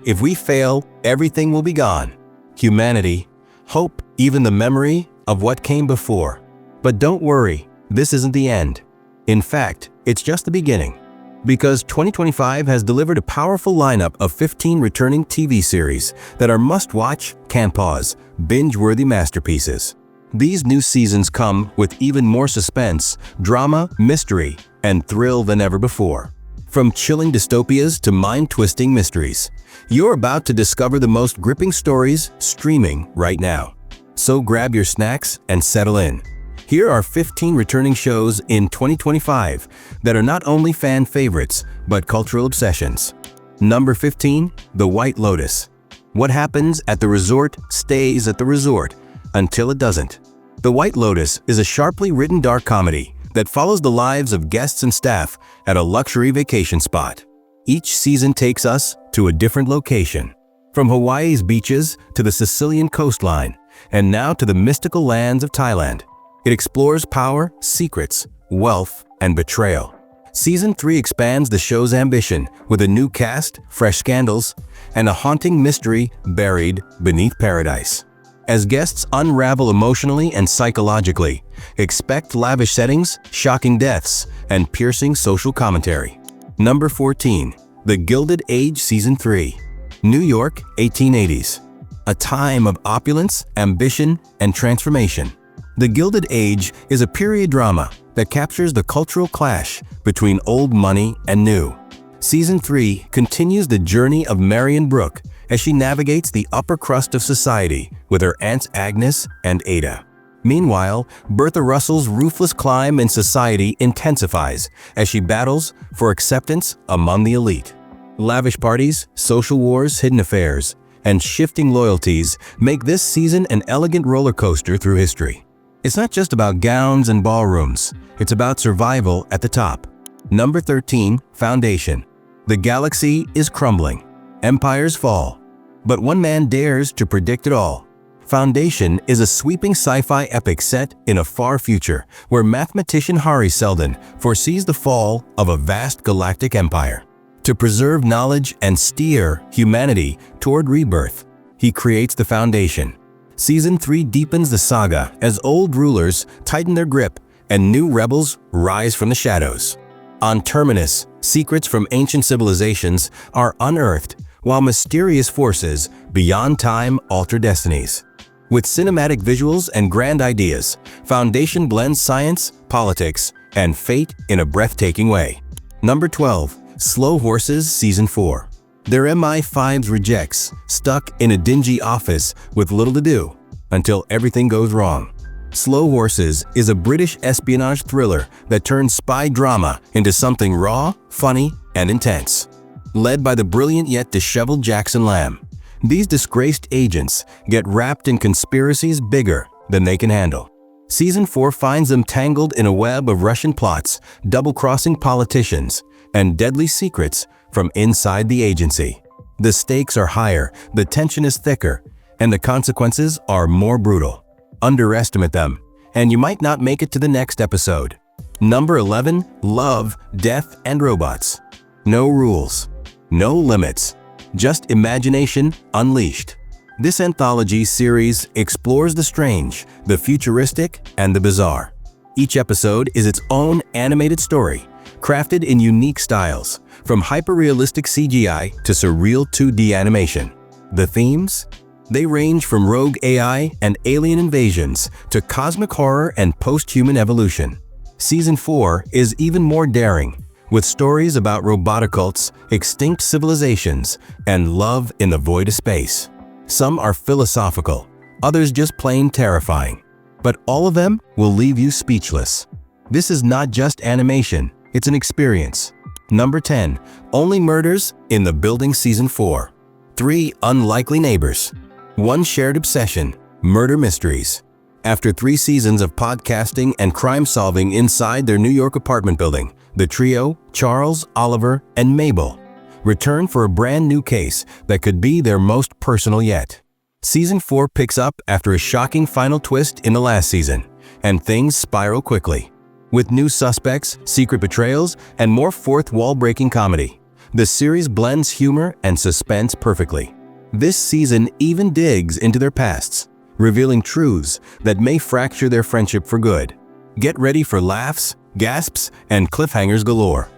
If we fail, everything will be gone. Humanity, hope, even the memory of what came before. But don't worry, this isn't the end. In fact, it's just the beginning. Because 2025 has delivered a powerful lineup of 15 returning TV series that are must-watch, can't pause, binge-worthy masterpieces. These new seasons come with even more suspense, drama, mystery, and thrill than ever before. From chilling dystopias to mind-twisting mysteries, you're about to discover the most gripping stories streaming right now. So grab your snacks and settle in. Here are 15 returning shows in 2025 that are not only fan favorites, but cultural obsessions. Number 15, The White Lotus. What happens at the resort stays at the resort until it doesn't. The White Lotus is a sharply written dark comedy that follows the lives of guests and staff at a luxury vacation spot. Each season takes us to a different location, from Hawaii's beaches to the Sicilian coastline, and now to the mystical lands of Thailand. It explores power, secrets, wealth, and betrayal. Season 3 expands the show's ambition with a new cast, fresh scandals, and a haunting mystery buried beneath paradise. As guests unravel emotionally and psychologically, expect lavish settings, shocking deaths, and piercing social commentary. Number 14, The Gilded Age Season 3. New York, 1880s. A time of opulence, ambition, and transformation. The Gilded Age is a period drama that captures the cultural clash between old money and new. Season 3 continues the journey of Marion Brooke as she navigates the upper crust of society with her aunts Agnes and Ada. Meanwhile, Bertha Russell's ruthless climb in society intensifies as she battles for acceptance among the elite. Lavish parties, social wars, hidden affairs, and shifting loyalties make this season an elegant roller coaster through history. It's not just about gowns and ballrooms, it's about survival at the top. Number 13, Foundation. The galaxy is crumbling. Empires fall. But one man dares to predict it all. Foundation is a sweeping sci-fi epic set in a far future where mathematician Hari Seldon foresees the fall of a vast galactic empire. To preserve knowledge and steer humanity toward rebirth, he creates the Foundation. Season 3 deepens the saga as old rulers tighten their grip and new rebels rise from the shadows. On Terminus, secrets from ancient civilizations are unearthed while mysterious forces beyond time alter destinies. With cinematic visuals and grand ideas, Foundation blends science, politics, and fate in a breathtaking way. Number 12, Slow Horses Season 4. Their MI5's rejects, stuck in a dingy office with little to do, until everything goes wrong. Slow Horses is a British espionage thriller that turns spy drama into something raw, funny, and intense. Led by the brilliant yet disheveled Jackson Lamb, these disgraced agents get wrapped in conspiracies bigger than they can handle. Season 4 finds them tangled in a web of Russian plots, double-crossing politicians, and deadly secrets from inside the agency. The stakes are higher, the tension is thicker, and the consequences are more brutal. Underestimate them, and you might not make it to the next episode. Number 11, Love, Death, and Robots. No rules, no limits, just imagination unleashed. This anthology series explores the strange, the futuristic, and the bizarre. Each episode is its own animated story, crafted in unique styles, from hyper-realistic CGI to surreal 2D animation. The themes? They range from rogue AI and alien invasions to cosmic horror and post-human evolution. Season 4 is even more daring, with stories about robotic cults, extinct civilizations, and love in the void of space. Some are philosophical, others just plain terrifying. But all of them will leave you speechless. This is not just animation, it's an experience. Number 10, Only Murders in the Building Season 4. 3 unlikely neighbors. One shared obsession, murder mysteries. After 3 seasons of podcasting and crime solving inside their New York apartment building, the trio, Charles, Oliver, and Mabel, return for a brand new case that could be their most personal yet. Season 4 picks up after a shocking final twist in the last season, and things spiral quickly. With new suspects, secret betrayals, and more fourth wall-breaking comedy, The series blends humor and suspense perfectly. This season even digs into their pasts, revealing truths that may fracture their friendship for good. Get ready for laughs, gasps, and cliffhangers galore.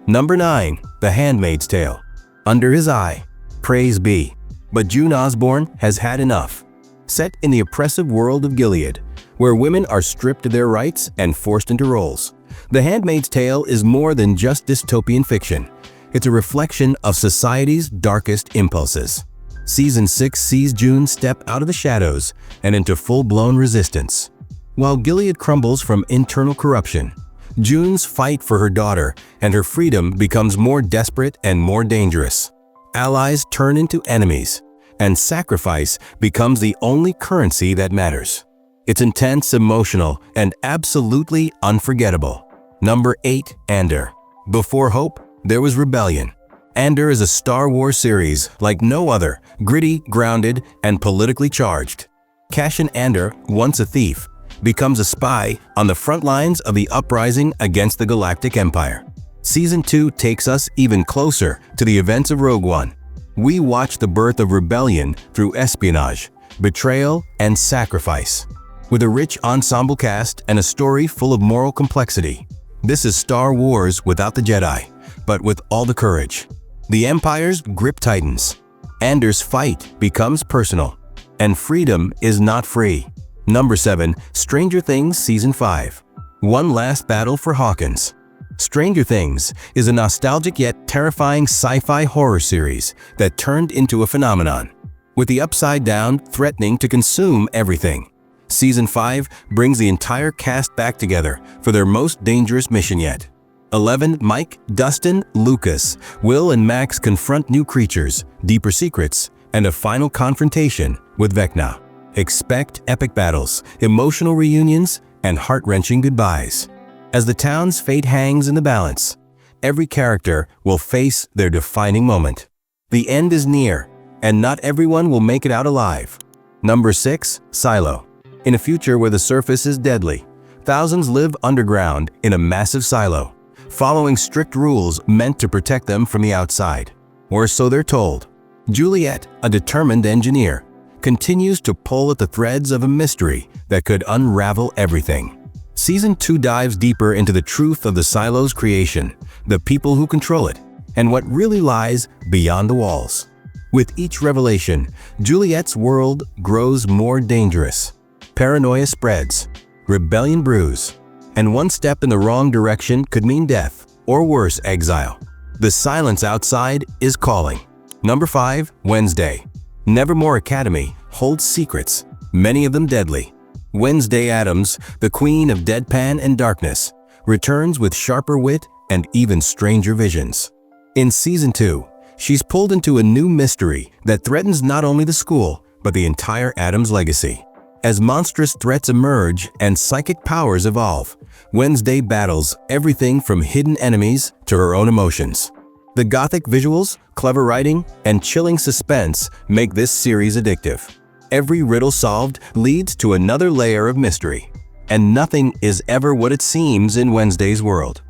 Number 9. The Handmaid's Tale. Under his eye. Praise be. But June Osborne has had enough. Set in the oppressive world of Gilead, where women are stripped of their rights and forced into roles, The Handmaid's Tale is more than just dystopian fiction. It's a reflection of society's darkest impulses. Season 6 sees June step out of the shadows and into full-blown resistance. While Gilead crumbles from internal corruption, June's fight for her daughter and her freedom becomes more desperate and more dangerous. Allies turn into enemies, and sacrifice becomes the only currency that matters. It's intense, emotional, and absolutely unforgettable. Number 8. Andor. Before hope, there was rebellion. Andor is a Star Wars series like no other, gritty, grounded, and politically charged. Cassian Andor, once a thief, becomes a spy on the front lines of the uprising against the Galactic Empire. Season 2 takes us even closer to the events of Rogue One. We watch the birth of rebellion through espionage, betrayal, and sacrifice. With a rich ensemble cast and a story full of moral complexity, this is Star Wars without the Jedi, but with all the courage. The Empire's grip tightens. Andor's fight becomes personal, and freedom is not free. Number 7. Stranger Things Season 5. One last battle for Hawkins. Stranger Things is a nostalgic yet terrifying sci-fi horror series that turned into a phenomenon, with the Upside Down threatening to consume everything. Season 5 brings the entire cast back together for their most dangerous mission yet. 11. Mike, Dustin, Lucas, Will, and Max confront new creatures, deeper secrets, and a final confrontation with Vecna. Expect epic battles, emotional reunions, and heart-wrenching goodbyes. As the town's fate hangs in the balance, every character will face their defining moment. The end is near, and not everyone will make it out alive. Number 6. Silo. In a future where the surface is deadly, thousands live underground in a massive silo, following strict rules meant to protect them from the outside. Or so they're told. Juliet, a determined engineer, continues to pull at the threads of a mystery that could unravel everything. Season 2 dives deeper into the truth of the silo's creation, the people who control it, and what really lies beyond the walls. With each revelation, Juliet's world grows more dangerous. Paranoia spreads, rebellion brews, and one step in the wrong direction could mean death, or worse, exile. The silence outside is calling. Number 5. Wednesday. Nevermore Academy holds secrets, many of them deadly. Wednesday Addams, the queen of deadpan and darkness, returns with sharper wit and even stranger visions. In Season 2, she's pulled into a new mystery that threatens not only the school, but the entire Addams legacy. As monstrous threats emerge and psychic powers evolve, Wednesday battles everything from hidden enemies to her own emotions. The gothic visuals, clever writing, and chilling suspense make this series addictive. Every riddle solved leads to another layer of mystery, and nothing is ever what it seems in Wednesday's world.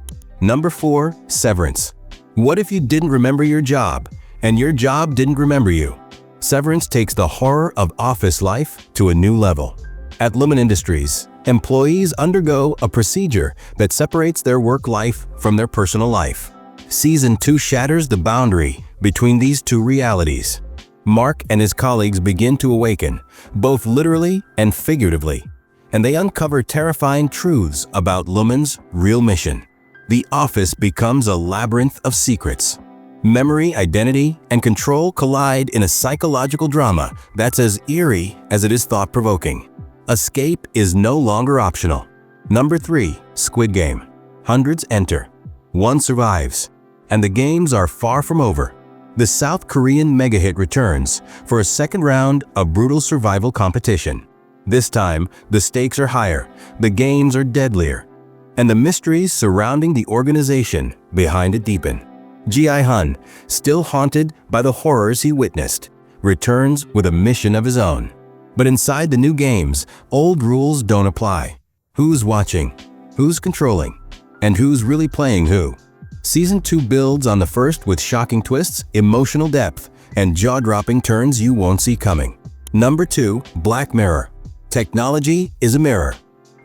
Number 4. Severance. What if you didn't remember your job, and your job didn't remember you? Severance takes the horror of office life to a new level. At Lumen Industries, employees undergo a procedure that separates their work life from their personal life. Season 2 shatters the boundary between these two realities. Mark and his colleagues begin to awaken, both literally and figuratively, and they uncover terrifying truths about Lumen's real mission. The office becomes a labyrinth of secrets. Memory, identity, and control collide in a psychological drama that's as eerie as it is thought-provoking. Escape is no longer optional. Number 3. Squid Game. Hundreds enter. One survives. And the games are far from over. The South Korean mega-hit returns for a second round of brutal survival competition. This time, the stakes are higher, the games are deadlier, and the mysteries surrounding the organization behind it deepen. Ji-hun, still haunted by the horrors he witnessed, returns with a mission of his own. But inside the new games, old rules don't apply. Who's watching? Who's controlling? And who's really playing who? Season 2 builds on the first with shocking twists, emotional depth, and jaw-dropping turns you won't see coming. Number 2. Black Mirror. Technology is a mirror,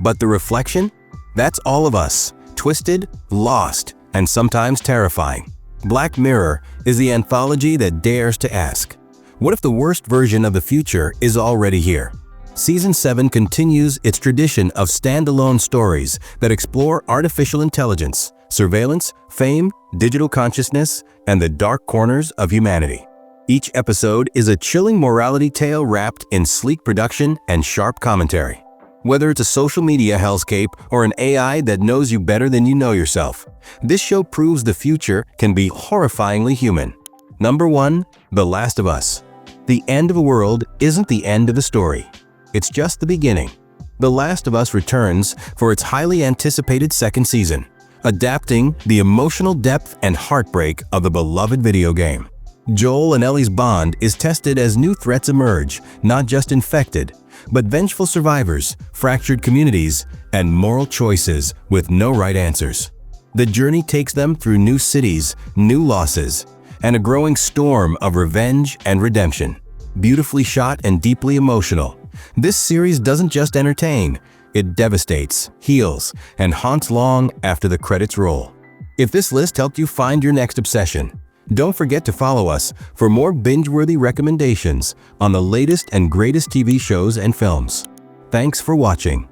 but the reflection? That's all of us, twisted, lost, and sometimes terrifying. Black Mirror is the anthology that dares to ask, what if the worst version of the future is already here? Season 7 continues its tradition of standalone stories that explore artificial intelligence, surveillance, fame, digital consciousness, and the dark corners of humanity. Each episode is a chilling morality tale wrapped in sleek production and sharp commentary. Whether it's a social media hellscape or an AI that knows you better than you know yourself, this show proves the future can be horrifyingly human. Number 1. The Last of Us. The end of a world isn't the end of the story. It's just the beginning. The Last of Us returns for its highly anticipated second season, adapting the emotional depth and heartbreak of the beloved video game. Joel and Ellie's bond is tested as new threats emerge, not just infected, but vengeful survivors, fractured communities, and moral choices with no right answers. The journey takes them through new cities, new losses, and a growing storm of revenge and redemption. Beautifully shot and deeply emotional, this series doesn't just entertain, it devastates, heals, and haunts long after the credits roll. If this list helped you find your next obsession, don't forget to follow us for more binge-worthy recommendations on the latest and greatest TV shows and films. Thanks for watching.